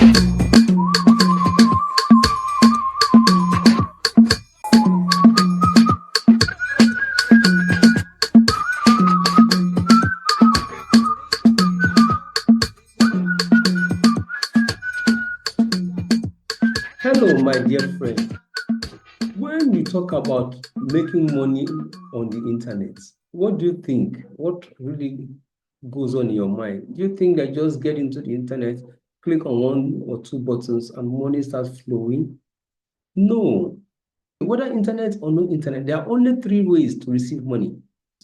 Hello, my dear friend. When you talk about making money on the internet, what do you think? What really goes on in your mind? Do you think that just get into the internet, click on one or two buttons, and money starts flowing? No. Whether internet or no internet, there are only three ways to receive money.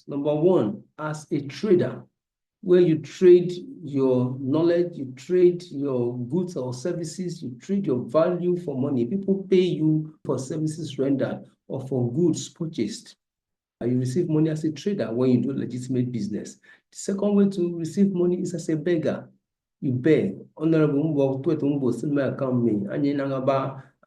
Number one, as a trader, where you trade your knowledge, you trade your goods or services, you trade your value for money. People pay you for services rendered or for goods purchased. You receive money as a trader when you do legitimate business. The second way to receive money is as a beggar. You beg, Honorable Mbo, send my account me, I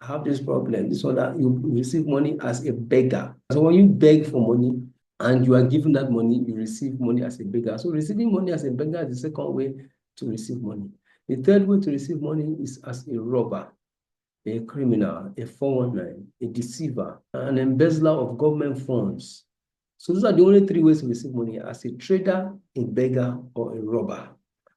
have this problem, this or that. You receive money as a beggar. So when you beg for money, and you are given that money, you receive money as a beggar. So receiving money as a beggar is the second way to receive money. The third way to receive money is as a robber, a criminal, a 419, a deceiver, an embezzler of government funds. So those are the only three ways to receive money: as a trader, a beggar, or a robber.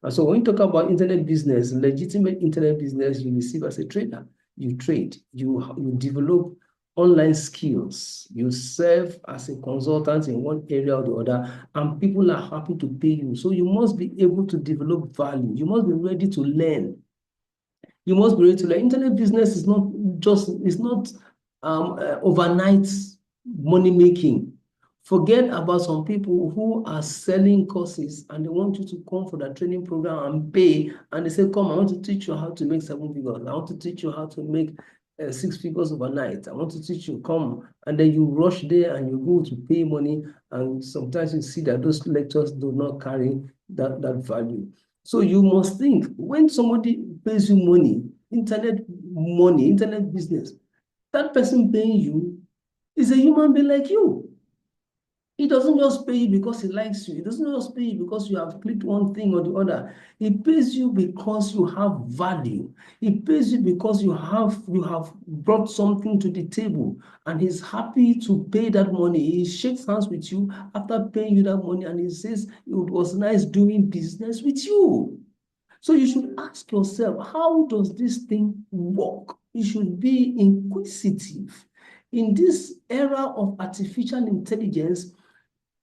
And so when you talk about internet business, legitimate internet business, you receive as a trader. You trade, you develop online skills, you serve as a consultant in one area or the other, and people are happy to pay you. So you must be able to develop value. You must be ready to learn. You must be ready to learn. Internet business is not overnight money making. Forget about some people who are selling courses and they want you to come for the training program and pay. And they say, come, I want to teach you how to make 7 figures. I want to teach you how to make 6 figures overnight. I want to teach you, come. And then you rush there and you go to pay money. And sometimes you see that those lectures do not carry that value. So you must think, when somebody pays you money, internet business, that person paying you is a human being like you. He doesn't just pay you because he likes you. He doesn't just pay you because you have clicked one thing or the other. He pays you because you have value. He pays you because you have brought something to the table, and he's happy to pay that money. He shakes hands with you after paying you that money, and he says it was nice doing business with you. So you should ask yourself, how does this thing work? You should be inquisitive. In this era of artificial intelligence,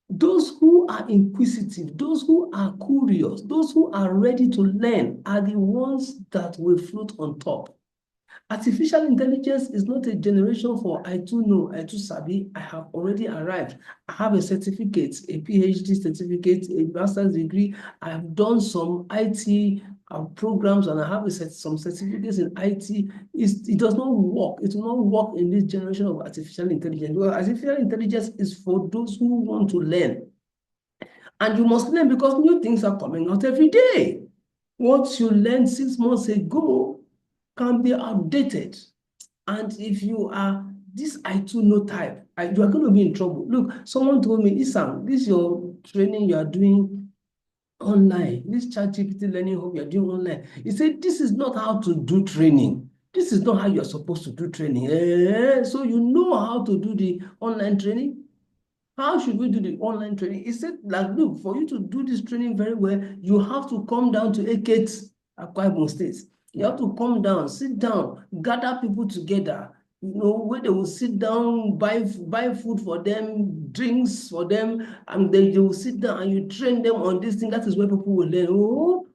those who are inquisitive, those who are curious, those who are ready to learn are the ones that will float on top. Artificial intelligence is not a generation for I too know, I too sabi, I have already arrived. I have a certificate, a PhD certificate, a master's degree. I have done some IT programs and I have some certificates in IT. It does not work. It will not work in this generation of artificial intelligence. Well, artificial intelligence is for those who want to learn. And you must learn because new things are coming out every day. What you learned 6 months ago can be outdated. And if you are this I too know type, you are going to be in trouble. Look, someone told me, Isang, this your training you are doing online, this ChatGPT learning hub you are doing online. He said, this is not how to do training. This is not how you are supposed to do training. So you know how to do the online training? How should we do the online training? He said, like, look, for you to do this training very well, you have to come down to Eket, Akwa Ibom State. You have to come down, sit down, gather people together, where they will sit down, buy food for them, drinks for them, and then they will sit down and you train them on this thing. That is where people will learn. Oh,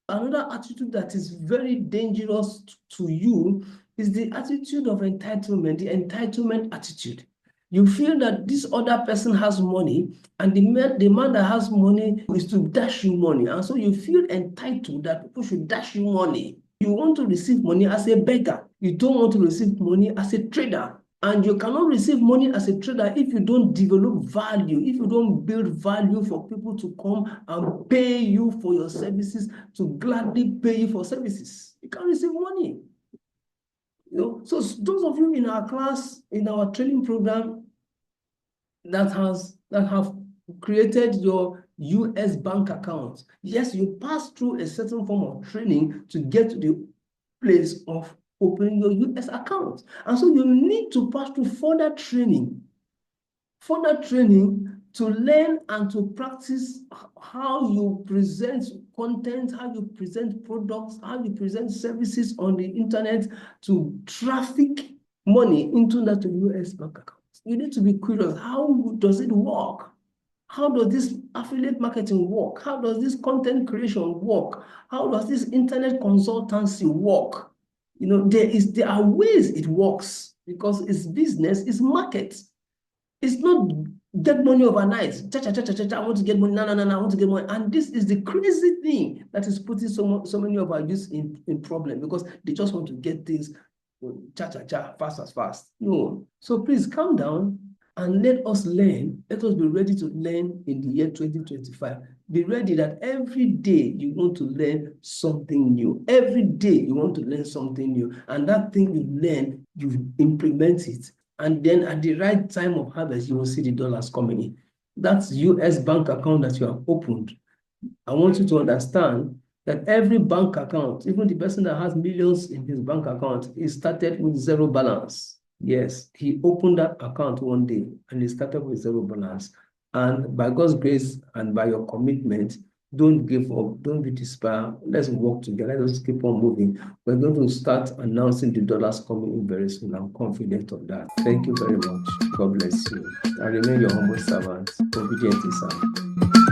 another attitude that is very dangerous to you is the attitude of entitlement, the entitlement attitude. You feel that this other person has money, and the man that has money is to dash you money. And so you feel entitled that people should dash you money. You want to receive money as a beggar. You don't want to receive money as a trader. And you cannot receive money as a trader if you don't develop value, if you don't build value for people to come and pay you for your services, to gladly pay you for services. You can't receive money. So those of you in our class, in our training program that have created your US bank account, yes, you pass through a certain form of training to get to the place of opening your US account. And so you need to pass through further training to learn and to practice how you present content, how you present products, how you present services on the internet to traffic money into that US bank account. You need to be curious. How does it work? How does this affiliate marketing work? How does this content creation work? How does this internet consultancy work? You know, there are ways it works because it's business, it's market. It's not get money overnight. I want to get money. No, I want to get money. And this is the crazy thing that is putting so many of our youth in problem, because they just want to get things fast. No. So please calm down and let us learn. Let us be ready to learn in the year 2025. Be ready that every day you want to learn something new. Every day you want to learn something new. And that thing you learn, you implement it. And then at the right time of harvest, you will see the dollars coming in. That's US bank account that you have opened. I want you to understand that every bank account, even the person that has millions in his bank account, he started with zero balance. Yes, he opened that account one day and he started with zero balance. And by God's grace and by your commitment, don't give up, don't be despair. Let's work together. Let's keep on moving. We're going to start announcing the dollars coming in very soon. I'm confident of that. Thank you very much. God bless you. I remain your humble servant, Obidient Isang.